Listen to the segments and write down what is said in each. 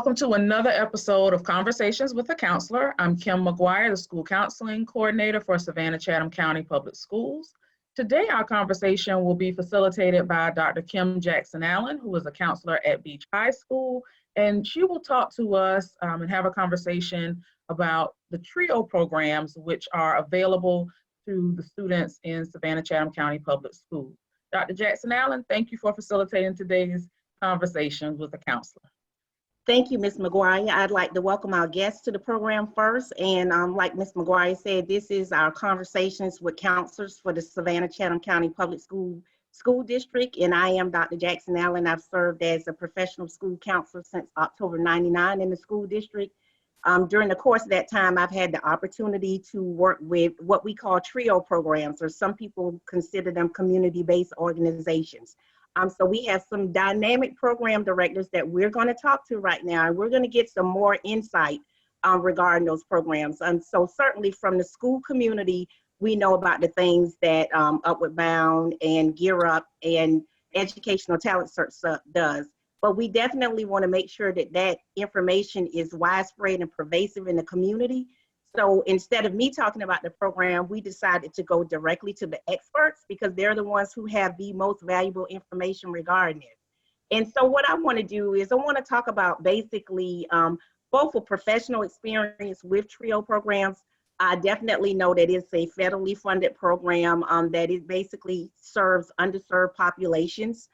Welcome to another episode of Conversations with a Counselor. I'm Kim McGuire, the School Counseling Coordinator for Savannah-Chatham County Public Schools. Today, our conversation will be facilitated by Dr. Kim Jackson-Allen, who is a counselor at Beach High School, and she will talk to us and have a conversation about the TRIO programs, which are available to the students in Savannah-Chatham County Public Schools. Dr. Jackson-Allen, thank you for facilitating today's conversations with a counselor. Thank you, Ms. McGuire. I'd like to welcome our guests to the program first. And like Ms. McGuire said, this is our Conversations with Counselors for the Savannah-Chatham County Public School District. And I am Dr. Jackson-Allen. I've served as a professional school counselor since October '99 in the school district. During the course of that time, I've had the opportunity to work with what we call TRIO programs, or some people consider them community-based organizations. So we have some dynamic program directors that we're going to talk to right now, and we're going to get some more insight regarding those programs. So certainly from the school community, we know about the things that Upward Bound and Gear Up and Educational Talent Search does. But we definitely want to make sure that that information is widespread and pervasive in the community. So instead of me talking about the program, we decided to go directly to the experts because they're the ones who have the most valuable information regarding it. And so what I want to do is I want to talk about basically both a professional experience with TRIO programs. I definitely know that it's a federally funded program that it basically serves underserved populations,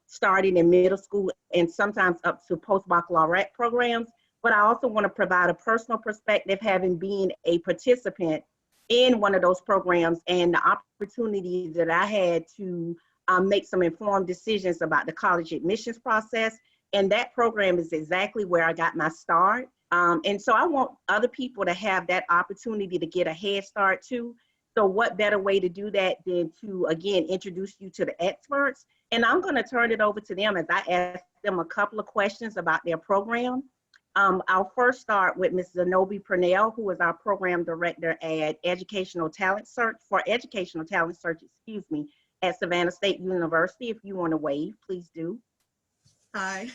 starting in middle school and sometimes up to post-baccalaureate programs. But I also want to provide a personal perspective, having been a participant in one of those programs and the opportunity that I had to make some informed decisions about the college admissions process. And that program is exactly where I got my start. And so I want other people to have that opportunity to get a head start too. So what better way to do that than to, again, introduce you to the experts. And I'm going to turn it over to them as I ask them a couple of questions about their program. I'll first start with Ms. Zenobi Purnell, who is our program director at Educational Talent Search at Savannah State University. If you want to wave, please do. Hi.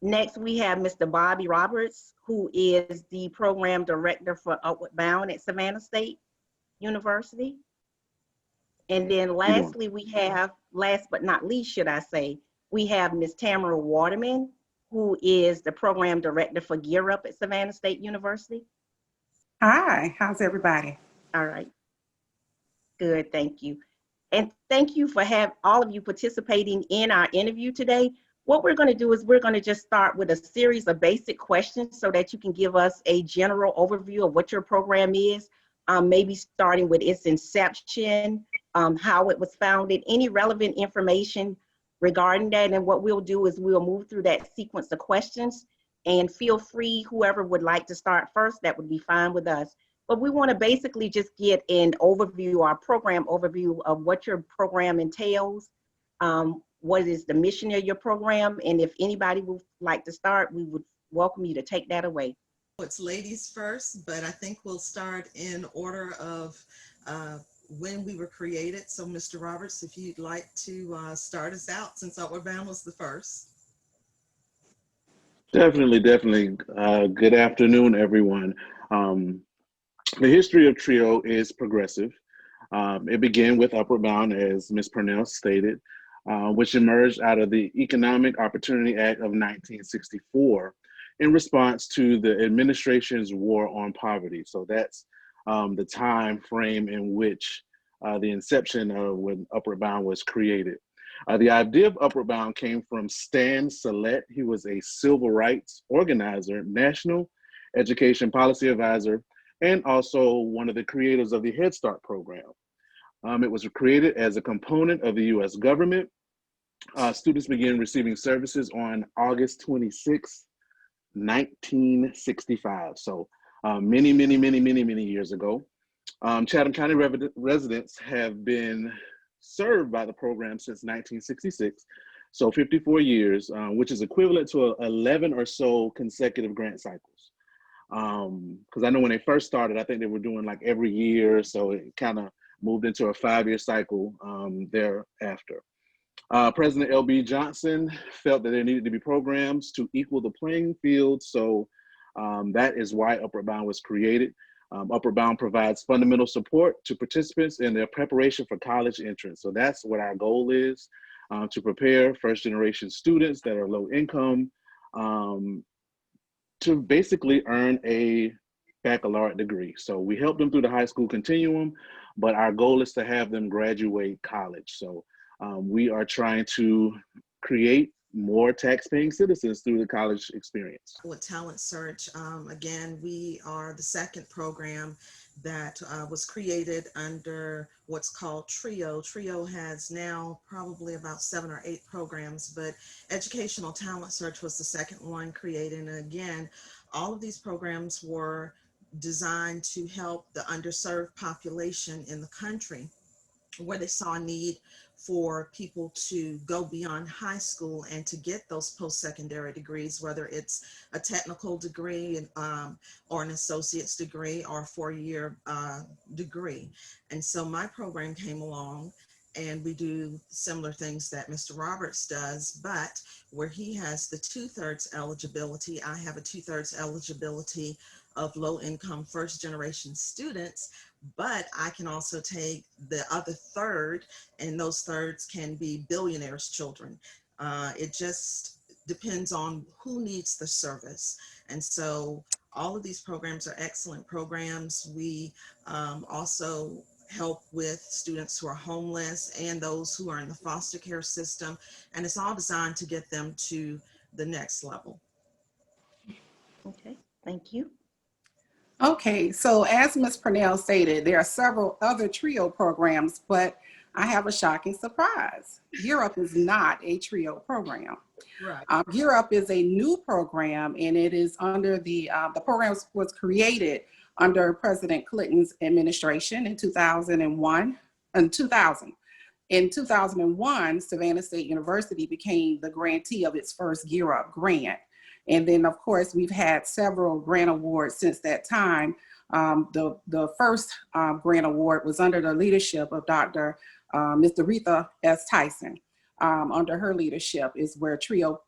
Next, we have Mr. Bobby Roberts, who is the program director for Upward Bound at Savannah State University. And then lastly, we have, last but not least, should I say, we have Ms. Tamara Waterman, who is the program director for Gear Up at Savannah State University. Hi, how's everybody? All right, good, thank you. And thank you for all of you participating in our interview today. What we're gonna do is we're gonna just start with a series of basic questions so that you can give us a general overview of what your program is, maybe starting with its inception, how it was founded, any relevant information regarding that. And what we'll do is we'll move through that sequence of questions, and feel free, whoever would like to start first, that would be fine with us. But we want to basically just get an overview, our program overview of what your program entails, what is the mission of your program, and if anybody would like to start, we would welcome you to take that away. It's ladies first, but I think we'll start in order of when we were created. So Mr. Roberts, if you'd like to start us out, since Upward Bound was the first. Definitely. Good afternoon, everyone. The history of TRIO is progressive. It began with Upward Bound, as Ms. Purnell stated, which emerged out of the Economic Opportunity Act of 1964 in response to the administration's war on poverty. So that's the time frame in which the inception of when Upward Bound was created. The idea of Upward Bound came from Stan Salette. He was a civil rights organizer, national education policy advisor, and also one of the creators of the Head Start program. It was created as a component of the US government. Students began receiving services on August 26, 1965. So many years ago. Chatham County residents have been served by the program since 1966, so 54 years, which is equivalent to 11 or so consecutive grant cycles. Because I know when they first started, I think they were doing like every year, so it kind of moved into a 5-year cycle thereafter. President L.B. Johnson felt that there needed to be programs to equal the playing field, so that is why Upward Bound was created. Upward Bound provides fundamental support to participants in their preparation for college entrance. So that's what our goal is, to prepare first-generation students that are low income to basically earn a baccalaureate degree. So we help them through the high school continuum, but our goal is to have them graduate college. So we are trying to create more tax-paying citizens through the college experience. With Talent Search, again, we are the second program that was created under what's called TRIO. TRIO has now probably about 7 or 8 programs, but Educational Talent Search was the second one created. And again, all of these programs were designed to help the underserved population in the country, where they saw a need for people to go beyond high school and to get those post-secondary degrees, whether it's a technical degree or an associate's degree or a 4-year degree. And so my program came along, and we do similar things that Mr. Roberts does, but where he has the 2/3 eligibility, I have a 2/3 eligibility of low-income first-generation students, but I can also take the other third, and those thirds can be billionaires' children. It just depends on who needs the service. And so all of these programs are excellent programs. We also help with students who are homeless and those who are in the foster care system, and it's all designed to get them to the next level. Okay, thank you. Okay, so as Ms. Purnell stated, there are several other TRIO programs, but I have a shocking surprise. Gear Up is not a TRIO program. Right. Gear Up is a new program, and it is under the program was created under President Clinton's administration in 2001. In 2001, Savannah State University became the grantee of its first Gear Up grant. And then, of course, we've had several grant awards since that time. The first grant award was under the leadership of Dr. Ms. Doretha S. Tyson. Under her leadership is where TRIO,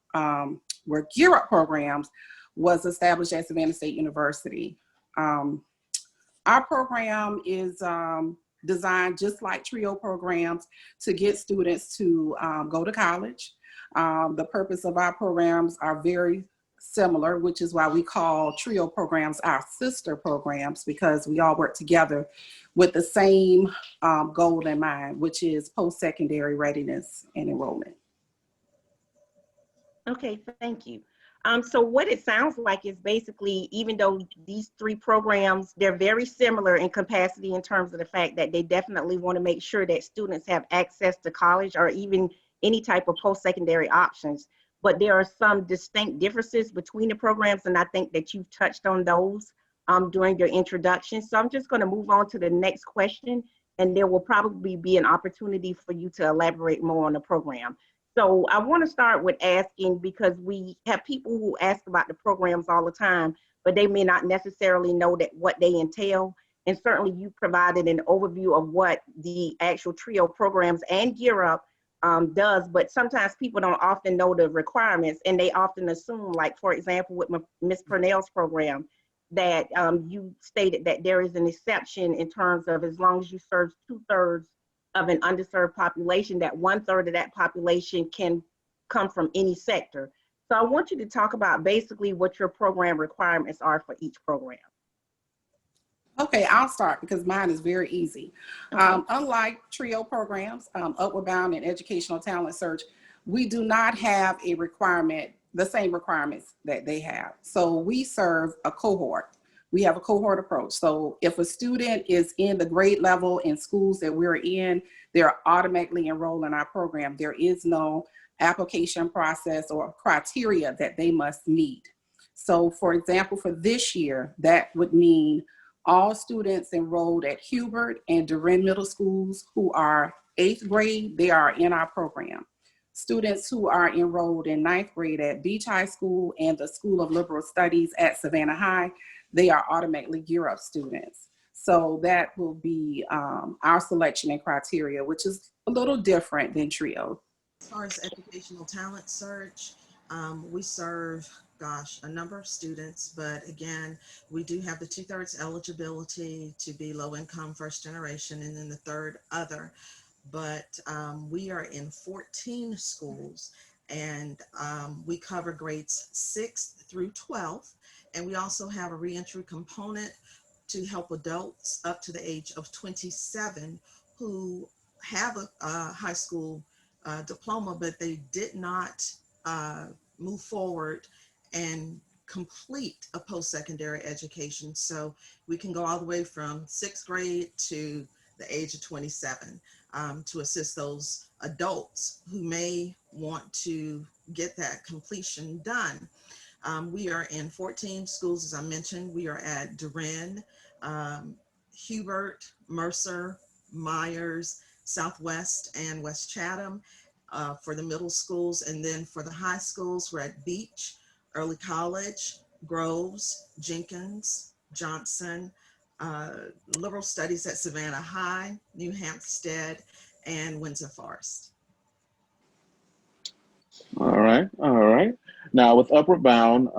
where Gear Up Programs was established at Savannah State University. Our program is designed just like TRIO programs to get students to go to college. The purpose of our programs are very similar, which is why we call TRIO programs our sister programs, because we all work together with the same goal in mind, which is post-secondary readiness and enrollment. Okay, thank you. So what it sounds like is basically, even though these 3 programs, they're very similar in capacity in terms of the fact that they definitely want to make sure that students have access to college or even any type of post-secondary options, but there are some distinct differences between the programs, and I think that you've touched on those during your introduction. So I'm just going to move on to the next question, and there will probably be an opportunity for you to elaborate more on the program. So I want to start with asking, because we have people who ask about the programs all the time, but they may not necessarily know that what they entail. And certainly you provided an overview of what the actual TRIO programs and Gear Up does, but sometimes people don't often know the requirements, and they often assume, like, for example, with Ms. Purnell's program, that you stated that there is an exception in terms of as long as you serve 2/3 of an underserved population, that 1/3 of that population can come from any sector. So I want you to talk about basically what your program requirements are for each program. Okay, I'll start because mine is very easy. Okay. Unlike TRIO programs, Upward Bound and Educational Talent Search, we do not have a requirement, the same requirements that they have. So we serve a cohort. We have a cohort approach. So if a student is in the grade level in schools that we're in, they're automatically enrolled in our program. There is no application process or criteria that they must meet. So for example, for this year, that would mean all students enrolled at Hubert and Durin Middle Schools who are 8th grade, they are in our program. Students who are enrolled in 9th grade at Beach High School and the School of Liberal Studies at Savannah High, they are automatically Gear Up students. So that will be our selection and criteria, which is a little different than TRIO. As far as educational talent search, we serve, gosh, a number of students, but again, we do have the 2/3 eligibility to be low income first generation and then the third other. But we are in 14 schools and we cover grades 6 through 12. And we also have a reentry component to help adults up to the age of 27 who have a high school diploma, but they did not move forward and complete a post-secondary education. So we can go all the way from 6th grade to the age of 27 to assist those adults who may want to get that completion done. We are in 14 schools, as I mentioned. We are at Durin, Hubert, Mercer, Myers, Southwest, and West Chatham for the middle schools. And then for the high schools, we're at Beach, Early College, Groves, Jenkins, Johnson, Liberal Studies at Savannah High, New Hampstead, and Windsor Forest. All right, all right. Now with Upward Bound,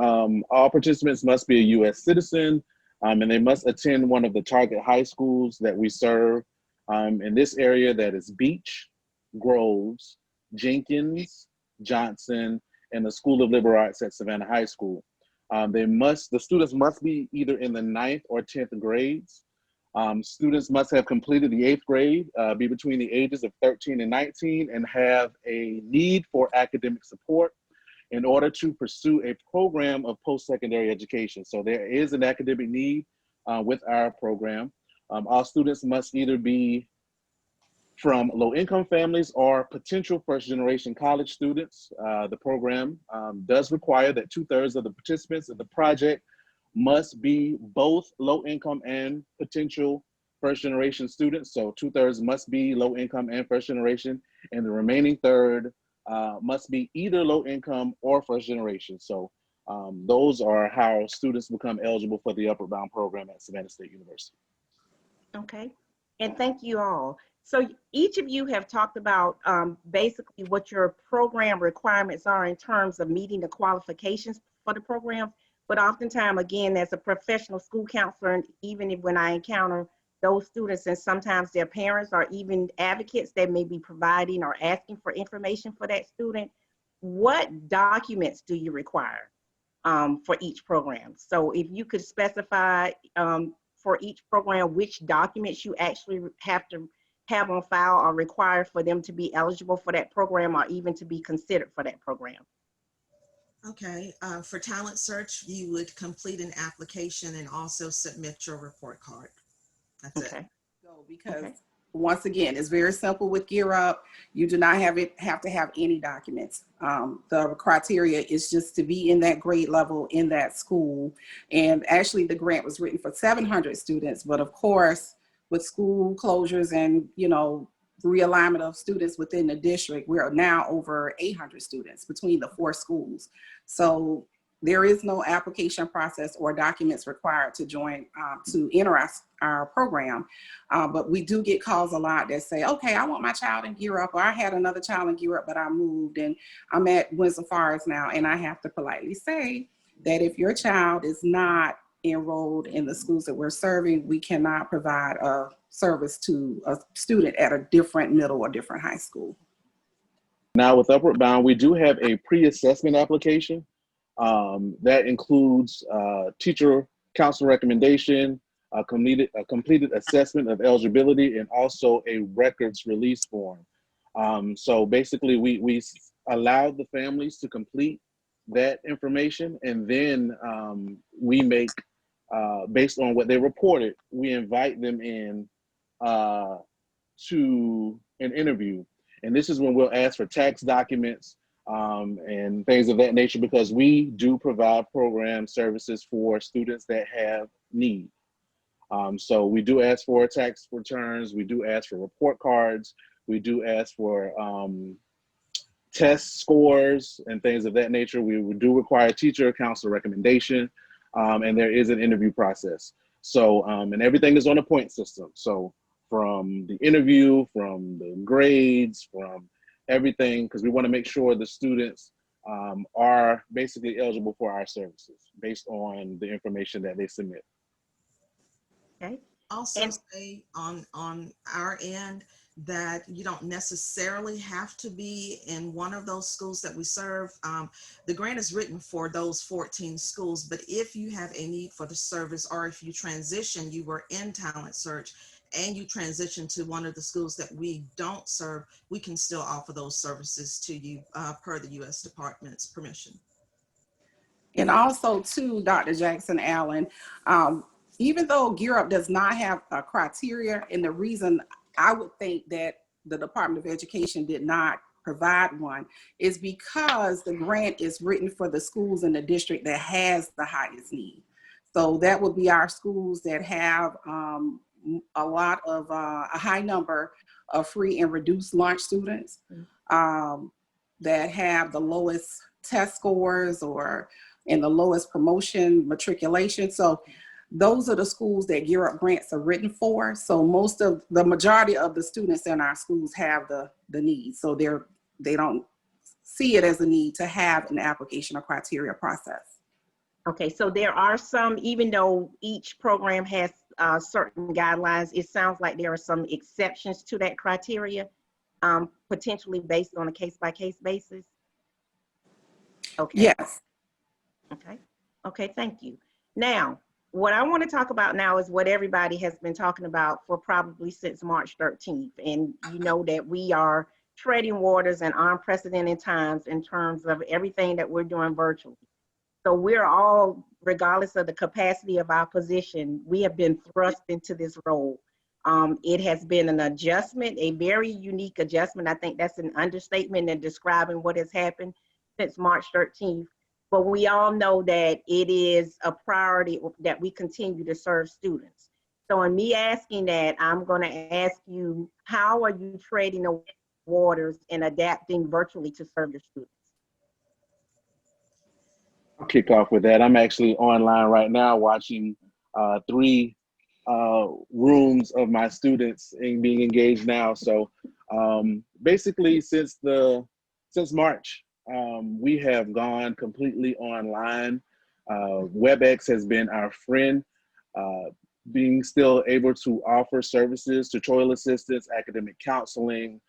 all participants must be a U.S. citizen, and they must attend one of the target high schools that we serve in this area, that is Beach, Groves, Jenkins, Johnson, and the School of Liberal Arts at Savannah High School. The students must be either in the 9th or 10th grades. Students must have completed the 8th grade, be between the ages of 13 and 19, and have a need for academic support in order to pursue a program of post-secondary education. So there is an academic need with our program. All students must either be from low-income families or potential first-generation college students. The program does require that 2/3 of the participants of the project must be both low-income and potential first-generation students. So 2/3 must be low-income and first-generation, and the remaining third must be either low-income or first-generation. So those are how students become eligible for the Upward Bound program at Savannah State University. Okay, and thank you all. So each of you have talked about basically what your program requirements are in terms of meeting the qualifications for the program. But oftentimes, again, as a professional school counselor, and even when I encounter those students and sometimes their parents or even advocates that may be providing or asking for information for that student, what documents do you require for each program? So if you could specify for each program which documents you actually have to have on file or require for them to be eligible for that program or even to be considered for that program. Okay, for talent search, you would complete an application and also submit your report card. That's Okay. it. So because once again, it's very simple with Gear Up. You do not have to have any documents. The criteria is just to be in that grade level in that school. And actually the grant was written for 700 students, but of course, with school closures and, you know, realignment of students within the district, we are now over 800 students between the 4 schools. So there is no application process or documents required to join, to enter our program. But we do get calls a lot that say, okay, I want my child in Gear Up, or I had another child in Gear Up, but I moved and I'm at Windsor Forest now. And I have to politely say that if your child is not enrolled in the schools that we're serving, we cannot provide a service to a student at a different middle or different high school. Now with Upward Bound, we do have a pre-assessment application that includes teacher council recommendation, a completed assessment of eligibility, and also a records release form. So basically we allowed the families to complete that information, and then we make, based on what they reported, we invite them in to an interview. And this is when we'll ask for tax documents and things of that nature, because we do provide program services for students that have need. So we do ask for tax returns, we do ask for report cards, we do ask for test scores and things of that nature. We do require teacher council recommendation, and there is an interview process. So, and everything is on a point system. So from the interview, from the grades, from everything, because we want to make sure the students are basically eligible for our services based on the information that they submit. Okay. Also And say on our end that you don't necessarily have to be in one of those schools that we serve. The grant is written for those 14 schools, but if you have a need for the service, or if you transition, you were in talent search and you transition to one of the schools that we don't serve, we can still offer those services to you per the U.S. Department's permission. And also too, Dr. Jackson Allen, even though Gear Up does not have a criteria, and the reason I would think that the Department of Education did not provide one is because the grant is written for the schools in the district that has the highest need. So that would be our schools that have a lot of, a high number of free and reduced lunch students, that have the lowest test scores or and the lowest promotion matriculation. So those are the schools that Gear Up grants are written for. So the majority of the students in our schools have the need. So they don't see it as a need to have an application or criteria process. okay, so there are some, even though each program has certain guidelines, it sounds like there are some exceptions to that criteria, potentially based on a case-by-case basis. Okay. Yes. Okay. Okay, thank you. Now, what I want to talk about now is what everybody has been talking about for probably since March 13th. And you know that we are treading waters in unprecedented times in terms of everything that we're doing virtually. So we're all, regardless of the capacity of our position, we have been thrust into this role. It has been an adjustment, a very unique adjustment. I think that's an understatement in describing what has happened since March 13th. But we all know that it is a priority that we continue to serve students. So in me asking that, I'm going to ask you, how are you treading the waters and adapting virtually to serve your students? I'll kick off with that. I'm actually online right now watching 3 rooms of my students being engaged now. So basically since March, we have gone completely online. WebEx has been our friend, being still able to offer services, tutorial assistance, academic counseling.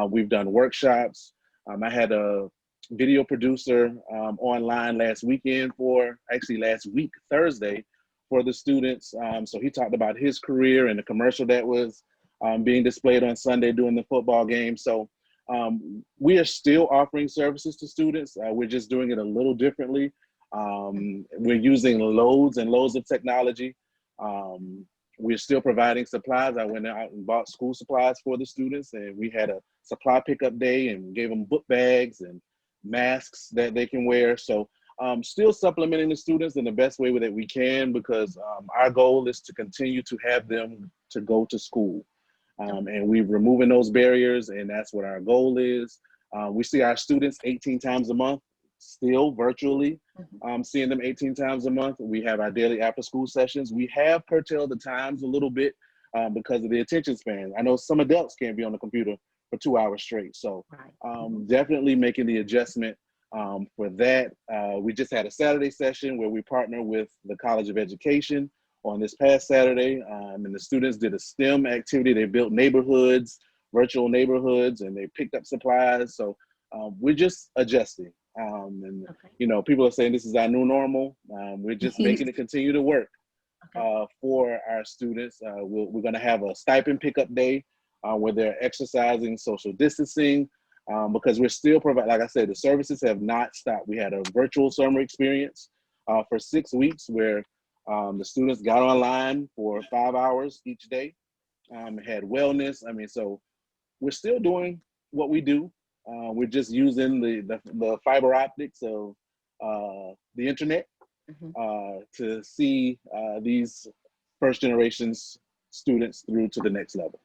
We've done workshops. I had a video producer online last week, Thursday, for the students. So he talked about his career and the commercial that was being displayed on Sunday during the football game. So we are still offering services to students. We're just doing it a little differently. We're using loads and loads of technology. We're still providing supplies. I went out and bought school supplies for the students, and we had a supply pickup day and gave them book bags and masks that they can wear. So still supplementing the students in the best way that we can, because our goal is to continue to have them to go to school. And we're removing those barriers, and that's what our goal is. We see our students 18 times a month, still virtually, seeing them 18 times a month. We have our daily after school sessions. We have curtailed the times a little bit because of the attention span. I know some adults can't be on the computer for 2 hours straight. So definitely making the adjustment for that. We just had a Saturday session where we partner with the College of Education on this past Saturday, and the students did a STEM activity. They built neighborhoods, virtual neighborhoods, and they picked up supplies. So we're just adjusting. And you know, people are saying this is our new normal. We're just making it continue to work for our students. We're going to have a stipend pickup day where they're exercising social distancing, because we're still providing, like I said, the services have not stopped. We had a virtual summer experience for 6 weeks where the students got online for 5 hours each day, had wellness. I mean, so we're still doing what we do. We're just using the fiber optics of the internet to see these first generations students through to the next level.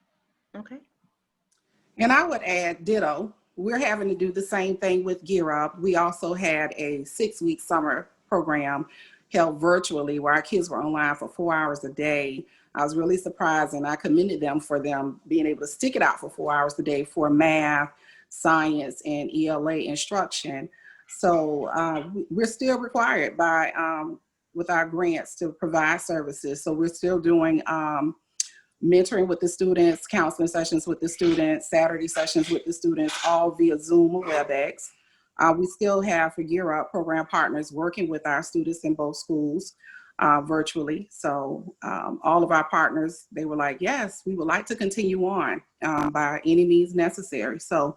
Okay. And I would add ditto. We're having to do the same thing with Gear Up. We also had a 6-week summer program held virtually where our kids were online for 4 hours a day. I was really surprised, and I commended them for them being able to stick it out for 4 hours a day for math, science, and ELA instruction. So we're still required by, with our grants to provide services. So we're still doing mentoring with the students, counseling sessions with the students, Saturday sessions with the students, all via Zoom or WebEx. We still have for Gear Up program partners working with our students in both schools virtually. So all of our partners, they were like, yes, we would like to continue on by any means necessary. So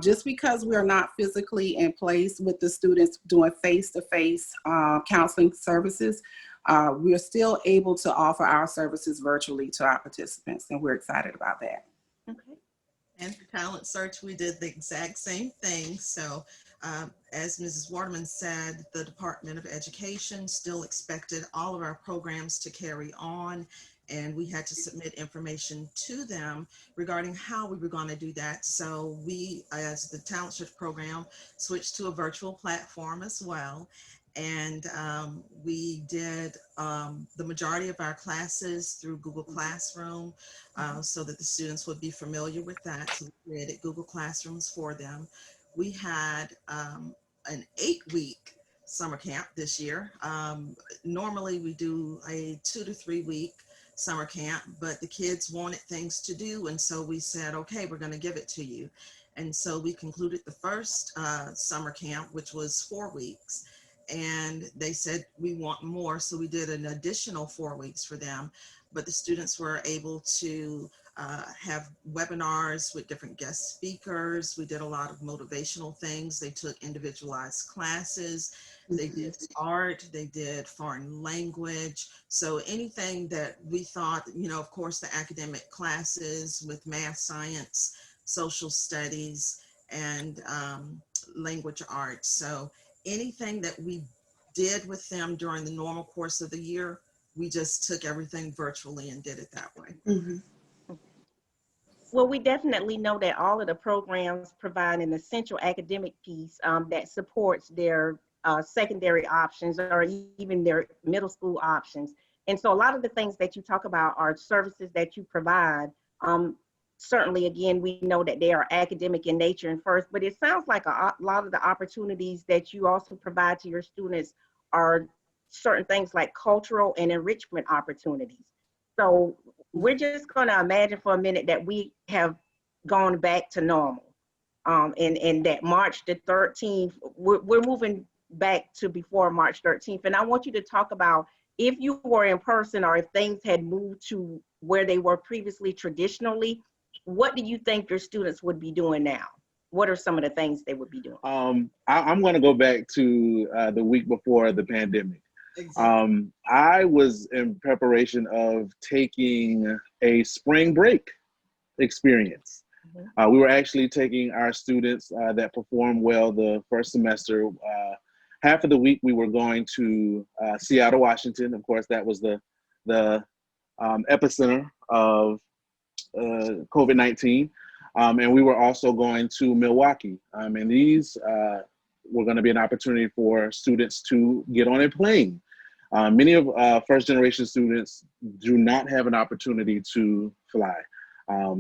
just because we are not physically in place with the students doing face-to-face counseling services, we are still able to offer our services virtually to our participants, and we're excited about that. Okay. And for talent search, we did the exact same thing. So as Mrs. Waterman said, the Department of Education still expected all of our programs to carry on, and we had to submit information to them regarding how we were going to do that. So we, as the talent search program, switched to a virtual platform as well. And we did the majority of our classes through Google Classroom so that the students would be familiar with that. So we created Google Classrooms for them. We had an 8-week summer camp this year. Normally we do a 2 to 3 week summer camp, but the kids wanted things to do. And so we said, okay, we're going to give it to you. And so we concluded the first summer camp, which was 4 weeks. And they said, we want more. So we did an additional 4 weeks for them. But the students were able to have webinars with different guest speakers. We did a lot of motivational things. They took individualized classes. They did art, they did foreign language. So anything that we thought, you know, of course, the academic classes with math, science, social studies, and language arts. So anything that we did with them during the normal course of the year, we just took everything virtually and did it that way. Mm-hmm. Well, we definitely know that all of the programs provide an essential academic piece that supports their secondary options or even their middle school options. And so a lot of the things that you talk about are services that you provide. Certainly, again, we know that they are academic in nature and first, but it sounds like a lot of the opportunities that you also provide to your students are certain things like cultural and enrichment opportunities. So we're just going to imagine for a minute that we have gone back to normal and that March the 13th, we're moving back to before March 13th. And I want you to talk about if you were in person or if things had moved to where they were previously traditionally, what do you think your students would be doing now? What are some of the things they would be doing? I'm going to go back to the week before the pandemic. Exactly. I was in preparation of taking a spring break experience. We were actually taking our students that performed well the first semester. Half of the week we were going to Seattle, Washington. Of course, that was the epicenter of COVID-19. And we were also going to Milwaukee. And these were going to be an opportunity for students to get on a plane. Many of first generation students do not have an opportunity to fly.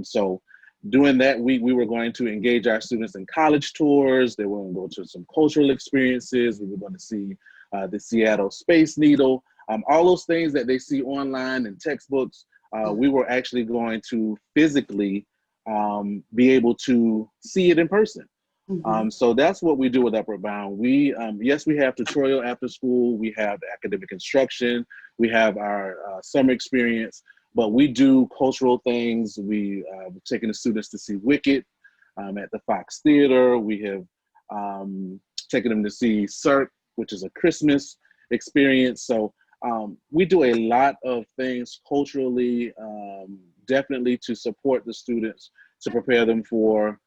So during that week, we were going to engage our students in college tours. They were going to go to some cultural experiences. We were going to see the Seattle Space Needle. All those things that they see online in textbooks, we were actually going to physically be able to see it in person. So that's what we do with Upward Bound. We, yes, we have tutorial after school, we have academic instruction, we have our summer experience, but we do cultural things. We've taken the students to see Wicked at the Fox Theater. We have taken them to see Cirque, which is a Christmas experience. So we do a lot of things culturally, definitely to support the students, to prepare them for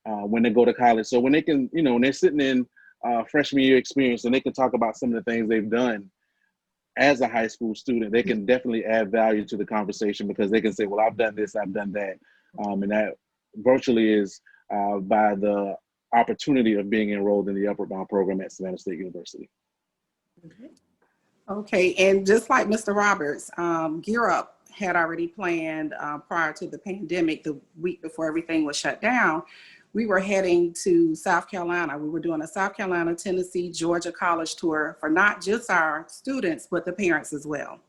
when they go to college. So when they can, you know, when they're sitting in freshman year experience and they can talk about some of the things they've done as a high school student, they can definitely add value to the conversation because they can say, well, I've done this, I've done that. And that virtually is by the opportunity of being enrolled in the Upward Bound program at Savannah State University. Okay, and just like Mr. Roberts, Gear Up had already planned prior to the pandemic, the week before everything was shut down, we were heading to South Carolina. We were doing a South Carolina, Tennessee, Georgia college tour for not just our students, but the parents as well.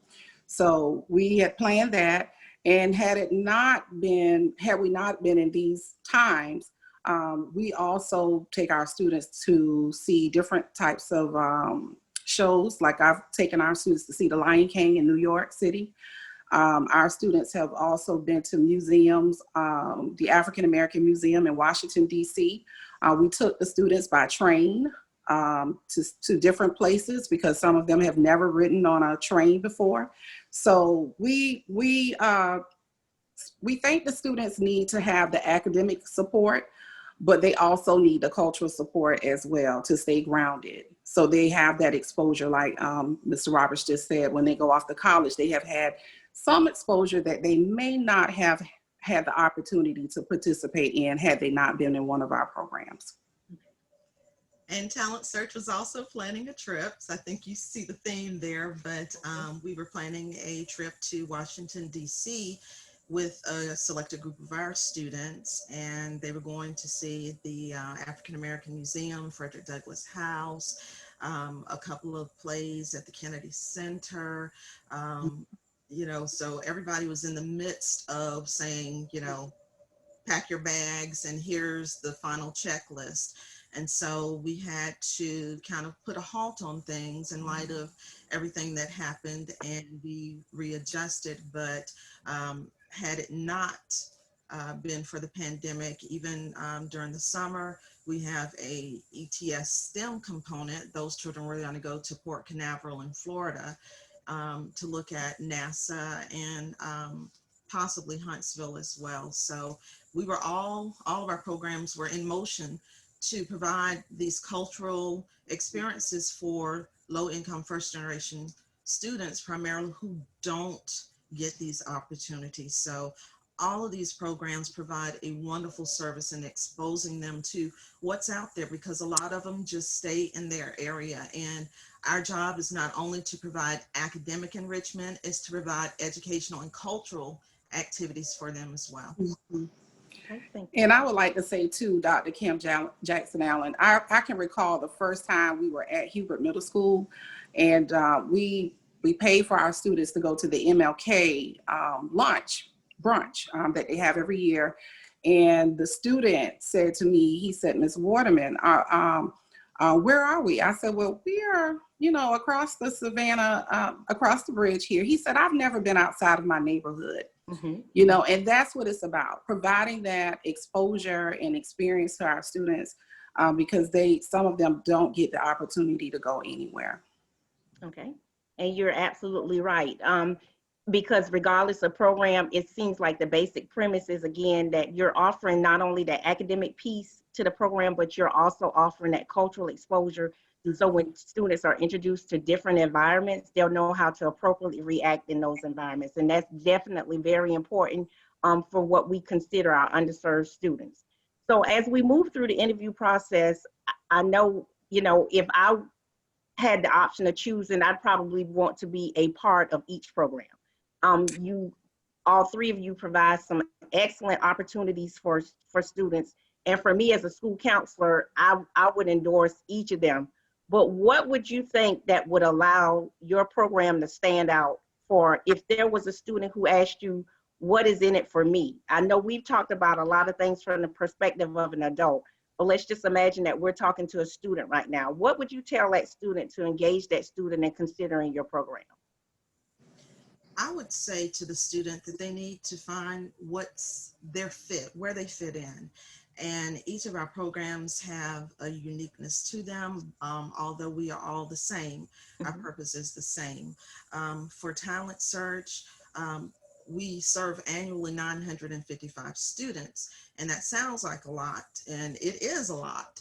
So we had planned that, and had we not been in these times, we also take our students to see different types of shows. Like I've taken our students to see The Lion King in New York City. Our students have also been to museums, the African American Museum in Washington, D.C. We took the students by train to different places because some of them have never ridden on a train before. So we think the students need to have the academic support, but they also need the cultural support as well to stay grounded. So they have that exposure, like Mr. Roberts just said, when they go off to college, they have had some exposure that they may not have had the opportunity to participate in had they not been in one of our programs. And Talent Search was also planning a trip. So I think you see the theme there, but we were planning a trip to Washington, D.C. with a selected group of our students, and they were going to see the African American Museum, Frederick Douglass House, a couple of plays at the Kennedy Center. You know, so everybody was in the midst of saying, you know, pack your bags and here's the final checklist. And so we had to kind of put a halt on things in light of everything that happened, and we readjusted. But had it not been for the pandemic, even during the summer, we have a ETS STEM component. Those children were going to go to Port Canaveral in Florida to look at NASA and possibly Huntsville as well. So we were all of our programs were in motion to provide these cultural experiences for low-income first-generation students, primarily who don't get these opportunities. So all of these programs provide a wonderful service in exposing them to what's out there, because a lot of them just stay in their area. And our job is not only to provide academic enrichment, it's to provide educational and cultural activities for them as well. Okay, thank you. And I would like to say too, Dr. Kim Jackson Allen, I can recall the first time we were at Hubert Middle School, and we paid for our students to go to the MLK brunch that they have every year. And the student said to me, he said, "Ms. Waterman, where are we?" I said, "Well, we are, you know, across the Savannah, across the bridge here." He said, "I've never been outside of my neighborhood." Mm-hmm. You know, and that's what it's about, providing that exposure and experience to our students, because some of them don't get the opportunity to go anywhere. Okay, and you're absolutely right. Because regardless of program, it seems like the basic premise is, again, that you're offering not only the academic piece to the program, but you're also offering that cultural exposure. So when students are introduced to different environments, they'll know how to appropriately react in those environments. And that's definitely very important for what we consider our underserved students. So as we move through the interview process, I know, you know, if I had the option of choosing, I'd probably want to be a part of each program. All three of you provide some excellent opportunities for students. And for me as a school counselor, I would endorse each of them. But what would you think that would allow your program to stand out for if there was a student who asked you, what is in it for me? I know we've talked about a lot of things from the perspective of an adult, but let's just imagine that we're talking to a student right now. What would you tell that student to engage that student in considering your program? I would say to the student that they need to find what's their fit, where they fit in. And each of our programs have a uniqueness to them, although we are all the same. Our purpose is the same. For Talent Search, we serve annually 955 students, and that sounds like a lot, and it is a lot.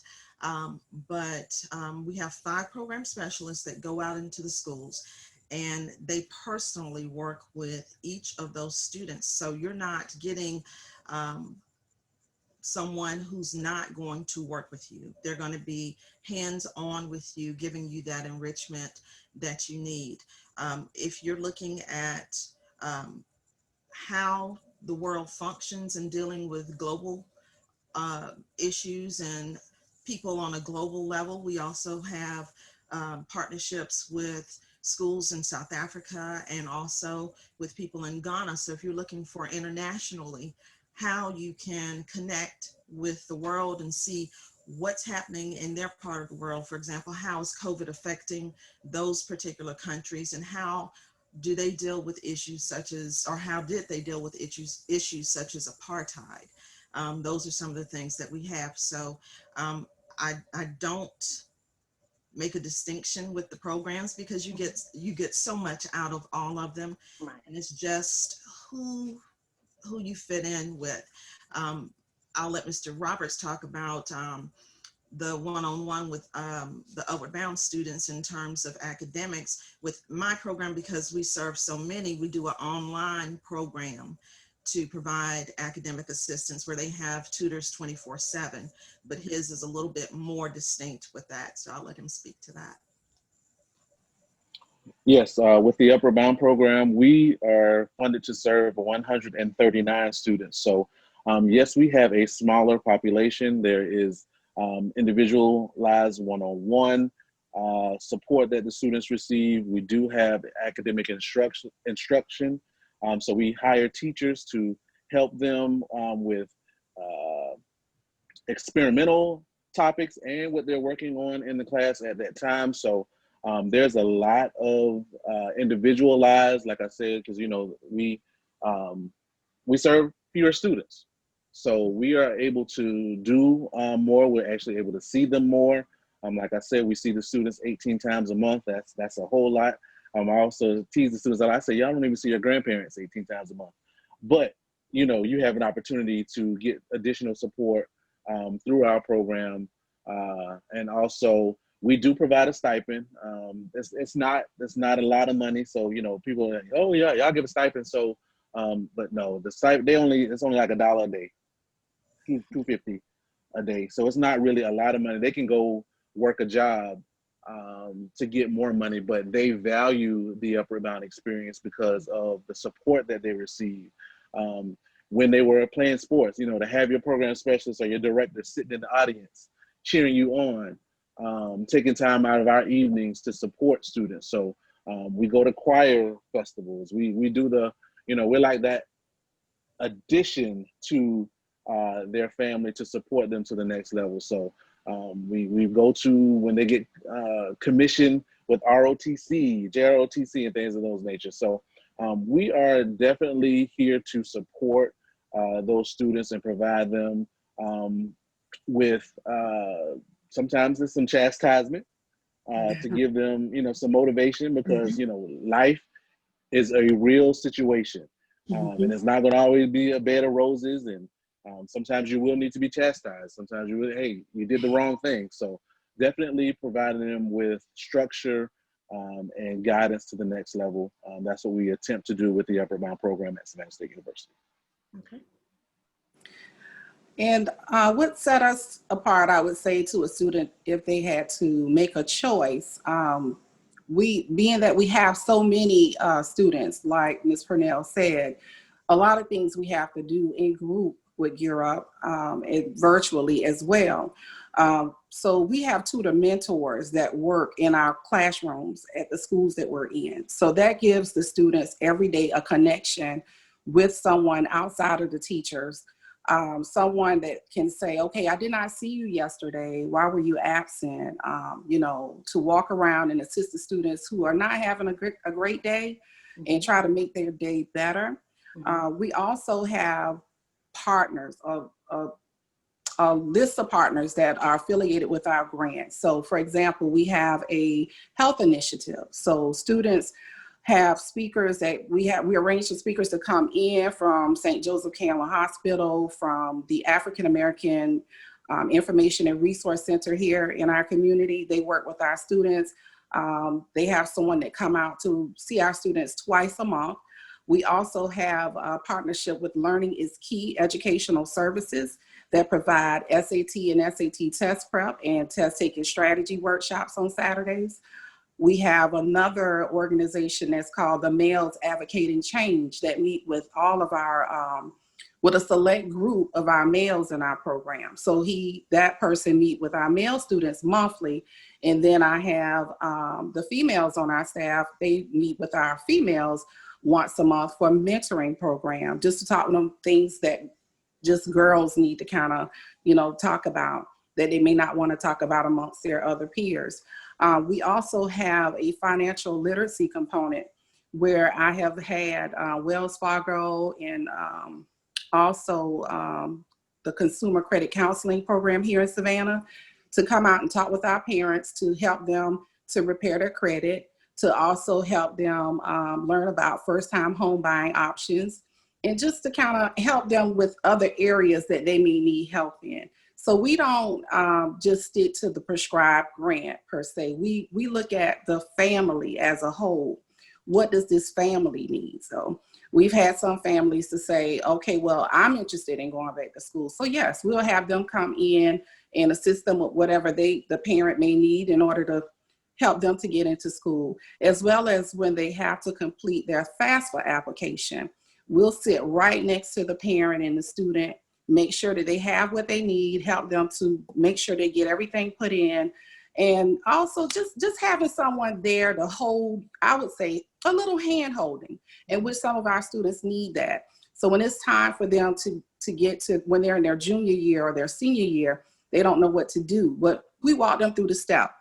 But we have 5 program specialists that go out into the schools, and they personally work with each of those students. So you're not getting someone who's not going to work with you. They're going to be hands-on with you, giving you that enrichment that you need. If you're looking at how the world functions and dealing with global issues and people on a global level. We also have partnerships with schools in South Africa and also with people in Ghana. So if you're looking for internationally how you can connect with the world and see what's happening in their part of the world, for example, how is COVID affecting those particular countries, and how do they deal with issues such as, or how did they deal with issues such as apartheid? Those are some of the things that we have. So I don't make a distinction with the programs because you get so much out of all of them, Right. and it's just who you fit in with. I'll let Mr. Roberts talk about the one-on-one with the Upward Bound students in terms of academics. With my program, because we serve so many, we do an online program to provide academic assistance where they have tutors 24/7, but his is a little bit more distinct with that. So I'll let him speak to that. Yes, with the Upward Bound program, we are funded to serve 139 students. So yes, we have a smaller population. There is individualized one-on-one support that the students receive. We do have academic instruction. So we hire teachers to help them with experimental topics and what they're working on in the class at that time. So there's a lot of individualized, like I said, because we serve fewer students, so we are able to do more. We're actually able to see them more. Like I said, we see the students 18 times a month. That's a whole lot. I also tease the students that I say, y'all don't even see your grandparents 18 times a month. But you have an opportunity to get additional support through our program, and also we do provide a stipend. It's not a lot of money, so people are like, oh yeah, y'all give a stipend. So, but no, the stipend it's only like $1 a day, $2.50 a day. So it's not really a lot of money. They can go work a job to get more money, but they value the Upward Bound experience because of the support that they receive. When they were playing sports, to have your program specialist or your director sitting in the audience, cheering you on, taking time out of our evenings to support students. So we go to choir festivals. We do we're like that addition to their family to support them to the next level. So we go to when they get commissioned with ROTC, JROTC, and things of those nature. So we are definitely here to support those students and provide them with sometimes it's some chastisement to give them some motivation, because life is a real situation, and it's not going to always be a bed of roses, and sometimes you will need to be chastised. Sometimes you did the wrong thing. So definitely providing them with structure and guidance to the next level. That's what we attempt to do with the Upward Bound program at Savannah State University. Okay. And what set us apart, I would say, to a student if they had to make a choice, being that we have so many students, like Ms. Purnell said, a lot of things we have to do in group with Gear Up and virtually as well. So we have tutor mentors that work in our classrooms at the schools that we're in. So that gives the students every day a connection with someone outside of the teachers. Someone that can say, okay, I did not see you yesterday. Why were you absent? To walk around and assist the students who are not having a great day and try to make their day better. We also have partners, a list of partners that are affiliated with our grant. So for example, we have a health initiative. So students have speakers that we arrange for speakers to come in from St. Joseph Candler Hospital, from the African American Information and Resource Center here in our community. They work with our students. They have someone that come out to see our students twice a month. We also have a partnership with Learning is Key Educational Services that provide SAT and SAT test prep and test taking strategy workshops on Saturdays. We have another organization that's called the Males Advocating Change that meet with all of our with a select group of our males in our program. So that person meet with our male students monthly. And then I have the females on our staff, they meet with our females once a month for a mentoring program, just to talk to them things that just girls need to kind of, talk about that they may not want to talk about amongst their other peers. We also have a financial literacy component where I have had Wells Fargo and also the Consumer Credit Counseling Program here in Savannah to come out and talk with our parents to help them to repair their credit, to also help them learn about first-time home buying options, and just to kind of help them with other areas that they may need help in. So we don't just stick to the prescribed grant per se. We look at the family as a whole. What does this family need? So we've had some families to say, okay, well, I'm interested in going back to school. So yes, we'll have them come in and assist them with whatever the parent may need in order to help them to get into school, as well as when they have to complete their FAFSA application. We'll sit right next to the parent and the student, make sure that they have what they need, help them to make sure they get everything put in. And also just having someone there to hold, I would say, a little hand holding, and which some of our students need that. So when it's time for them to get to when they're in their junior year or their senior year, they don't know what to do. But we walk them through the step.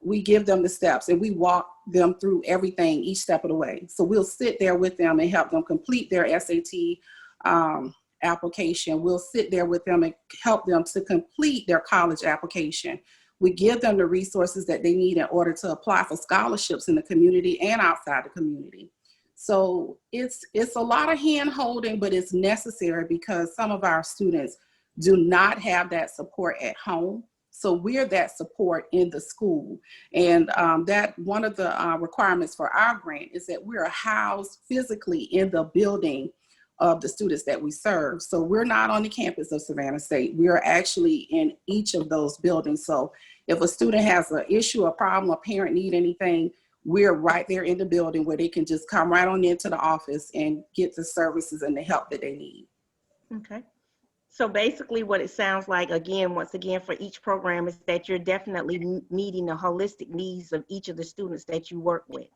We give them the steps and we walk them through everything each step of the way. So we'll sit there with them and help them complete their SAT application. We'll sit there with them and help them to complete their college application. We give them the resources that they need in order to apply for scholarships in the community and outside the community. So it's a lot of hand holding, but it's necessary because some of our students do not have that support at home. So we're that support in the school. And that one of the requirements for our grant is that we are housed physically in the building of the students that we serve. So we're not on the campus of Savannah State. We are actually in each of those buildings. So if a student has an issue, a problem, a parent need anything, we're right there in the building where they can just come right on into the office and get the services and the help that they need. Okay. So basically what it sounds like, once again, for each program is that you're definitely meeting the holistic needs of each of the students that you work with.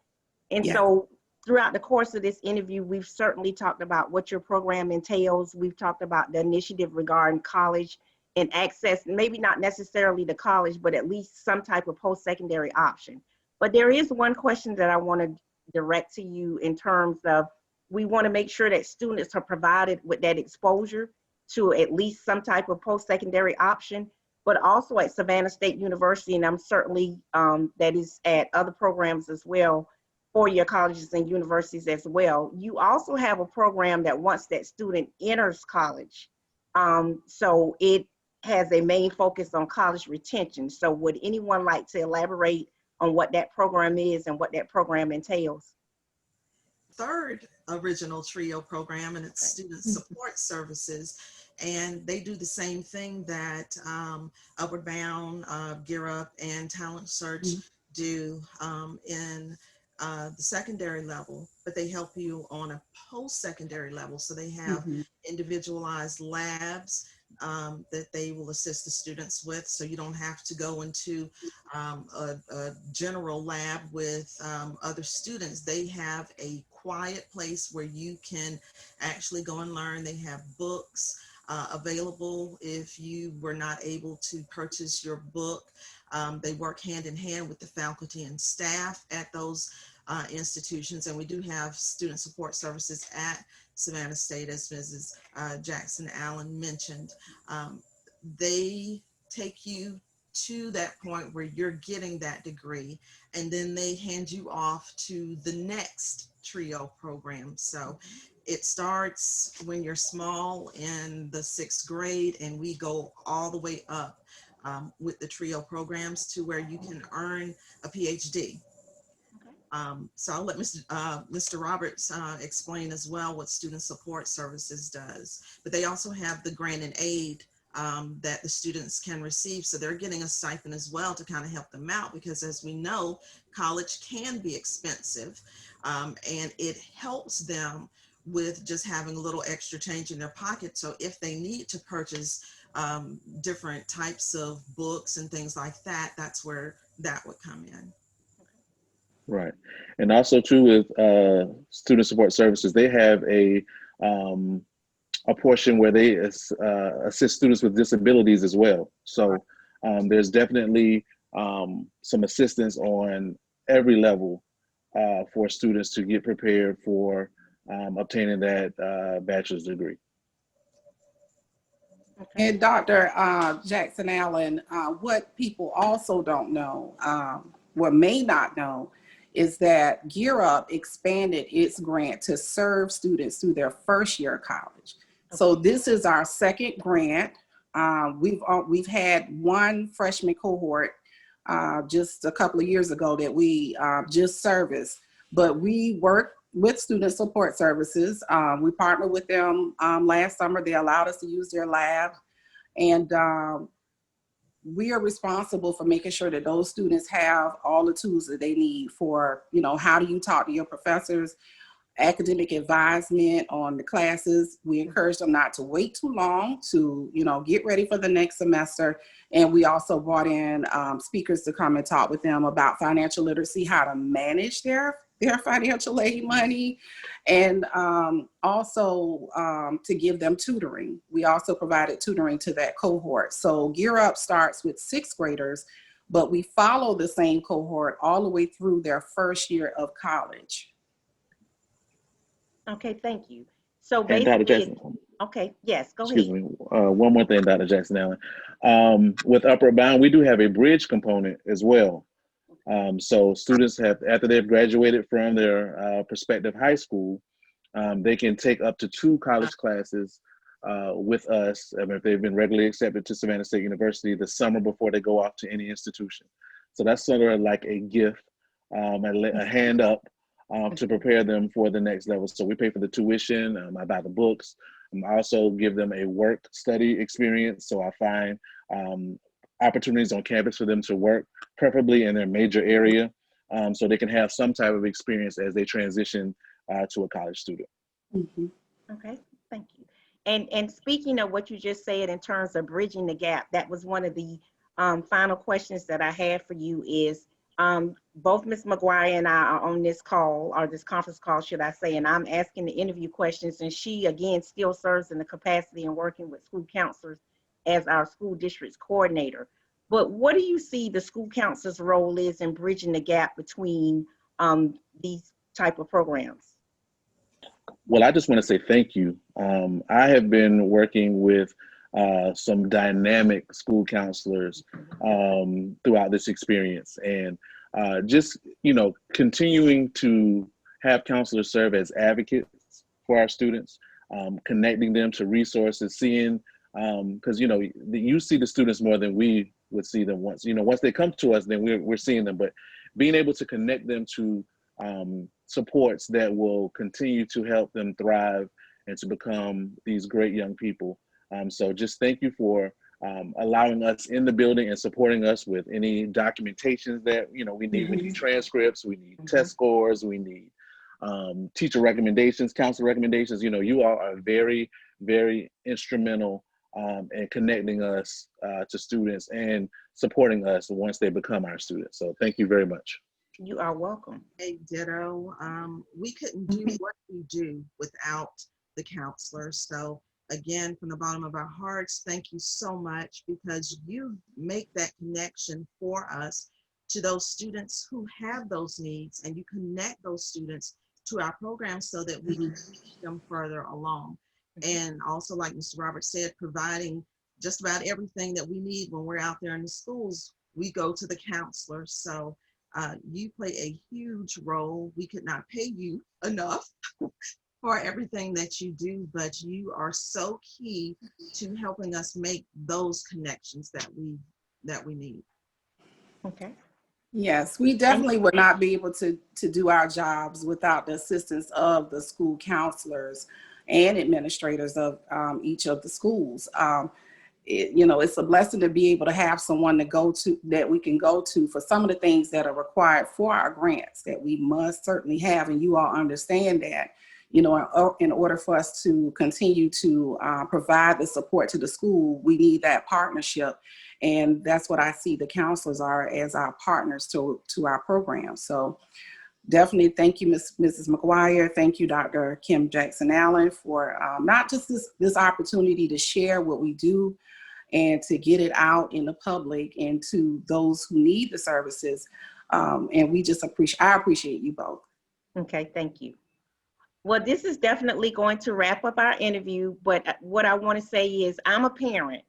And Yeah. so throughout the course of this interview, we've certainly talked about what your program entails. We've talked about the initiative regarding college and access, maybe not necessarily to college, but at least some type of post-secondary option. But there is one question that I want to direct to you in terms of, we want to make sure that students are provided with that exposure to at least some type of post-secondary option, but also at Savannah State University, and I'm certainly that is at other programs as well, four-year colleges and universities as well. You also have a program that once that student enters college, so it has a main focus on college retention. So would anyone like to elaborate on what that program is and what that program entails? Third original TRIO program, and it's student support services, and they do the same thing that Upward Bound, Gear Up, and Talent Search do in the secondary level, but they help you on a post-secondary level. So they have individualized labs that they will assist the students with, so you don't have to go into a general lab with other students. They have a quiet place where you can actually go and learn. They have books available if you were not able to purchase your book. They work hand in hand with the faculty and staff at those institutions, and we do have student support services at Savannah State, as Mrs. Jackson Allen mentioned. They take you to that point where you're getting that degree, and then they hand you off to the next TRIO program. So it starts when you're small in the 6th grade, and we go all the way up with the TRIO programs to where you can earn a PhD. So I'll let Mr. Roberts explain as well what student support services does. But they also have the grant and aid that the students can receive. So they're getting a stipend as well to kind of help them out, because as we know, college can be expensive, and it helps them with just having a little extra change in their pocket. So if they need to purchase different types of books and things like that, that's where that would come in. Right. And also too with student support services, they have a portion where they assist students with disabilities as well. So there's definitely some assistance on every level for students to get prepared for obtaining that bachelor's degree. And Dr. Jackson Allen, what people also don't know, or may not know, is that Gear Up expanded its grant to serve students through their first year of college. So this is our second grant. We've had one freshman cohort just a couple of years ago that we just serviced, but we work with student support services. We partnered with them last summer. They allowed us to use their lab, and we are responsible for making sure that those students have all the tools that they need for, you know, how do you talk to your professors, academic advisement on the classes. We encourage them not to wait too long to, you know, get ready for the next semester. And we also brought in speakers to come and talk with them about financial literacy, how to manage their financial aid money, and also to give them tutoring. We also provided tutoring to that cohort. So Gear Up starts with 6th graders, but we follow the same cohort all the way through their first year of college. Okay, thank you. So And Dr. basically, Jackson, okay, yes, go excuse ahead. me, one more thing, Dr. Jackson Allen. With Upward Bound, we do have a bridge component as well. So students have, after they've graduated from their prospective high school, they can take up to 2 college classes with us if they've been regularly accepted to Savannah State University the summer before they go off to any institution. So that's sort of like a gift, a hand up to prepare them for the next level. So we pay for the tuition, I buy the books, I also give them a work study experience. So I find opportunities on campus for them to work, preferably in their major area, so they can have some type of experience as they transition to a college student. Mm-hmm. Okay, thank you. And speaking of what you just said in terms of bridging the gap, that was one of the final questions that I had for you is, both Ms. McGuire and I are on this call, or this conference call, should I say, and I'm asking the interview questions, and she, again, still serves in the capacity and working with school counselors as our school district's coordinator. But what do you see the school counselor's role is in bridging the gap between these type of programs? Well, I just want to say thank you. I have been working with some dynamic school counselors throughout this experience, and just, you know, continuing to have counselors serve as advocates for our students, connecting them to resources, seeing, because, you know, you see the students more than we would see them once. You know, once they come to us, then we're seeing them, but being able to connect them to supports that will continue to help them thrive and to become these great young people. So just thank you for allowing us in the building and supporting us with any documentations that, you know, we need. We need transcripts, we need test scores, we need teacher recommendations, counselor recommendations. You know, you all are very, very instrumental in connecting us to students and supporting us once they become our students. So thank you very much. You are welcome. Hey, ditto. We couldn't do what we do without the counselors. So again, from the bottom of our hearts, thank you so much, because you make that connection for us to those students who have those needs, and you connect those students to our programs so that we can reach them further along. And also, like Mr. Roberts said, providing just about everything that we need when we're out there in the schools, we go to the counselors. So you play a huge role. We could not pay you enough for everything that you do, but you are so key to helping us make those connections that we need. Okay. Yes, we definitely would not be able to do our jobs without the assistance of the school counselors and administrators of each of the schools. You know, it's a blessing to be able to have someone to go to, that we can go to for some of the things that are required for our grants that we must certainly have, and you all understand that. you know, in order for us to continue to provide the support to the school, we need that partnership. And that's what I see the counselors are, as our partners to our program. So definitely thank you, Mrs. McGuire. Thank you, Dr. Kim Jackson-Allen, for not just this opportunity to share what we do and to get it out in the public and to those who need the services. And we just I appreciate you both. Okay, thank you. Well, this is definitely going to wrap up our interview, but what I want to say is I'm a parent.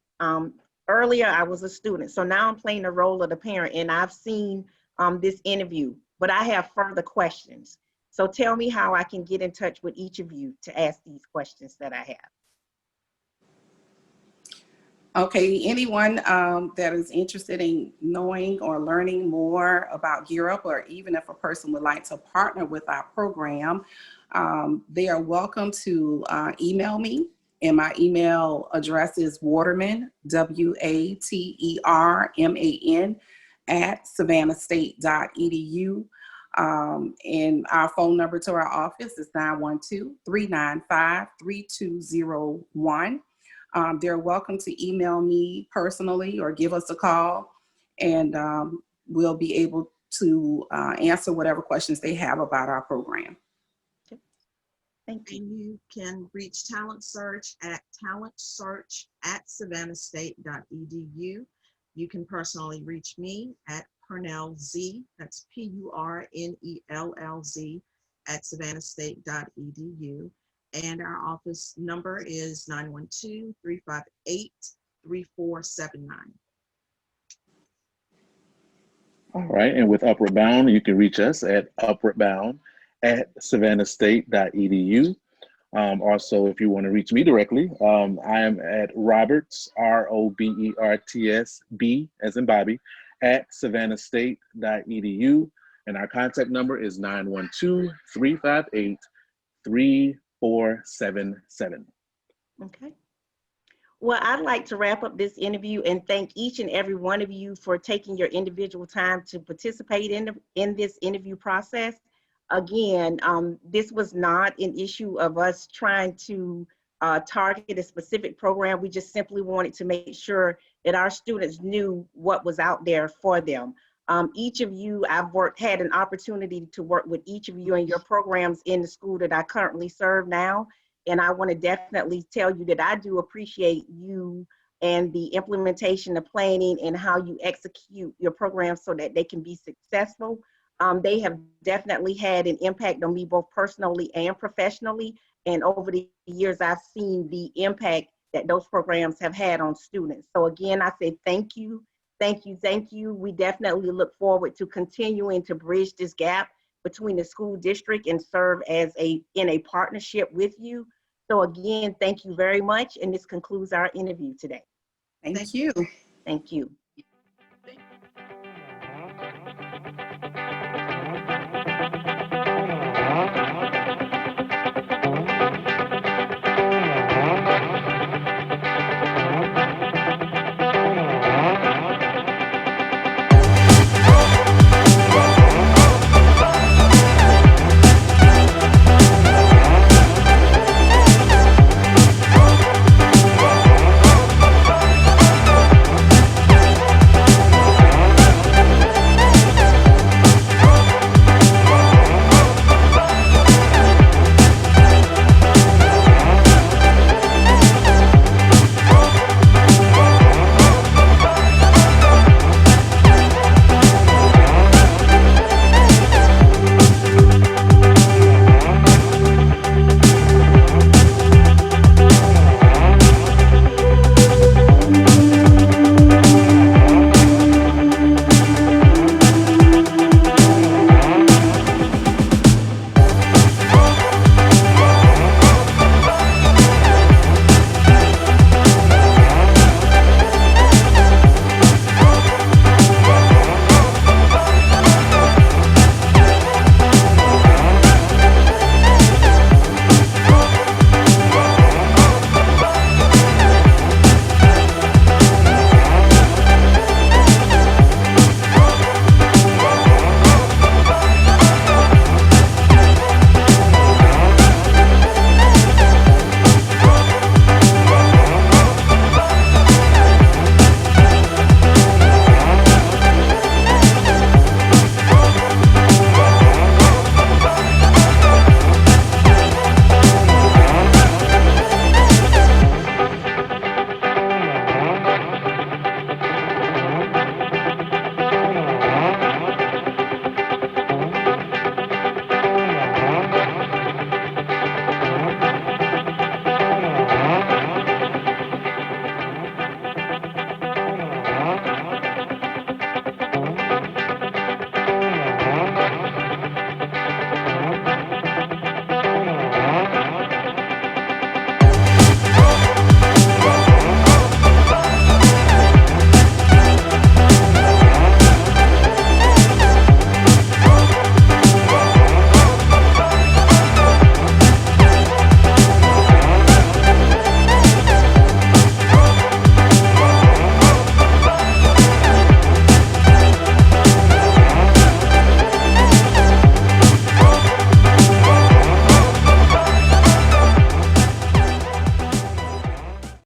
Earlier, I was a student, so now I'm playing the role of the parent, and I've seen this interview, but I have further questions. So tell me how I can get in touch with each of you to ask these questions that I have. Okay, anyone that is interested in knowing or learning more about Gear Up, or even if a person would like to partner with our program, they are welcome to email me. And my email address is Waterman, WATERMAN, @savannahstate.edu. And our phone number to our office is 912-395-3201. They're welcome to email me personally or give us a call, and we'll be able to answer whatever questions they have about our program. Thank you. And you can reach Talent Search at talentsearch@savannahstate.edu. You can personally reach me at Purnell Z, that's PURNELLZ, @savannahstate.edu. And our office number is 912-358-3479. All right, and with Upward Bound, you can reach us at upwardbound@savannahstate.edu. Also, if you want to reach me directly, I am at Roberts, ROBERTSB, as in Bobby, @savannahstate.edu. And our contact number is 912-358-3477. Okay. Well, I'd like to wrap up this interview and thank each and every one of you for taking your individual time to participate in this interview process. Again, this was not an issue of us trying to target a specific program. We just simply wanted to make sure that our students knew what was out there for them. Each of you, I've had an opportunity to work with each of you and your programs in the school that I currently serve now. And I want to definitely tell you that I do appreciate you and the implementation, the planning, and how you execute your programs so that they can be successful. They have definitely had an impact on me both personally and professionally. And over the years, I've seen the impact that those programs have had on students. So again, I say thank you, thank you, thank you. We definitely look forward to continuing to bridge this gap between the school district and serve as in a partnership with you. So again, thank you very much. And this concludes our interview today. Thank you. Thank you.